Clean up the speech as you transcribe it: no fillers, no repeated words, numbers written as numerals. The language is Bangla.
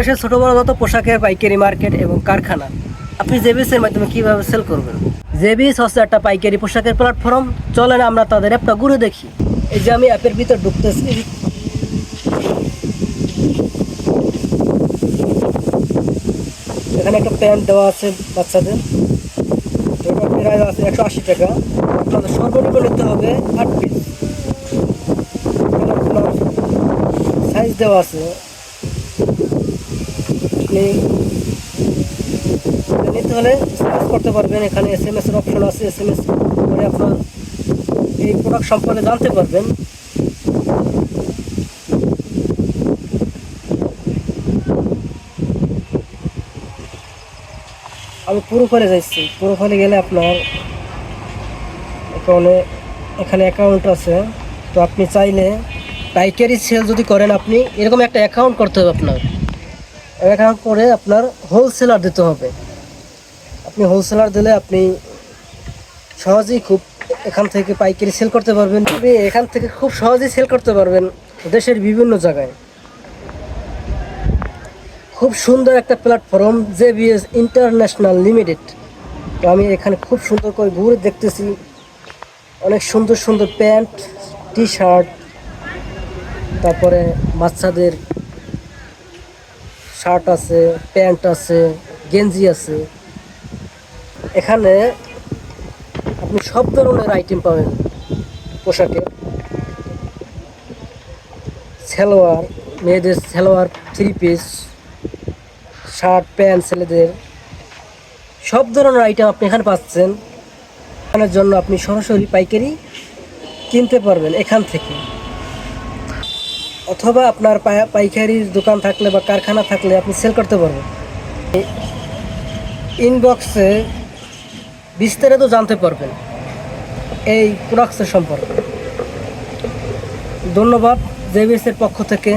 দেশের ছোট বড় যত পোশাকের পাইকারি মার্কেট এবং কারখানা আপনি জেবিএস এর মাধ্যমে কিভাবে সেল করবেন। জেবিএস হচ্ছে একটা পাইকারি পোশাকের প্ল্যাটফর্ম। চলেন আমরা তাদের অ্যাপটা ঘুরে দেখি। এই যে আমি অ্যাপের ভিতর ঢুকতেছি। এখানে একটা প্যান্ট দেওয়া আছে বাচ্চাদের, এটা প্রাইস আছে 180 টাকা। আপনাদের সর্বনিম্ন নিতে হবে 8 পিস। সাইজ দেওয়া আছে, আপনি নিতে হলে সার্চ করতে পারবেন। এখানে SMS এর অপশন আছে, SMS করে আপনার এই প্রোডাক্ট সম্পর্কে জানতে পারবেন। আমি প্রোফাইলে যাচ্ছি। প্রোফাইলে গেলে আপনার এখানে অ্যাকাউন্ট আছে। তো আপনি চাইলে পাইকারি সেল যদি করেন, আপনি এরকম একটা অ্যাকাউন্ট করতে হবে। আপনার অ্যাকাউন্ট করে আপনার হোলসেলার দিতে হবে। আপনি হোলসেলার দিলে আপনি সহজেই খুব এখান থেকে পাইকারি সেল করতে পারবেন। আপনি এখান থেকে খুব সহজেই সেল করতে পারবেন দেশের বিভিন্ন জায়গায়। খুব সুন্দর একটা প্ল্যাটফর্ম জেবিএস ইন্টারন্যাশনাল লিমিটেড। তো আমি এখানে খুব সুন্দর করে ঘুরে দেখতেছি, অনেক সুন্দর সুন্দর প্যান্ট, টি শার্ট, তারপরে বাচ্চাদের শার্ট আছে, প্যান্ট আছে, গেঞ্জি আছে। এখানে আপনি সব ধরনের আইটেম পাবেন পোশাকে। সালোয়ার, মেয়েদের সালোয়ার, 3 পিস, শার্ট, প্যান্ট, ছেলেদের সব ধরনের আইটেম আপনি এখানে পাচ্ছেন। এখানের জন্য আপনি সরাসরি পাইকারি কিনতে পারবেন এখান থেকে, অথবা আপনার পাইকারির দোকান থাকলে বা কারখানা থাকলে আপনি সেল করতে পারবেন। ইনবক্সে বিস্তারিত জানতে পারবেন এই প্রোডাক্টসের সম্পর্কে। ধন্যবাদ জেবিএস এর পক্ষ থেকে।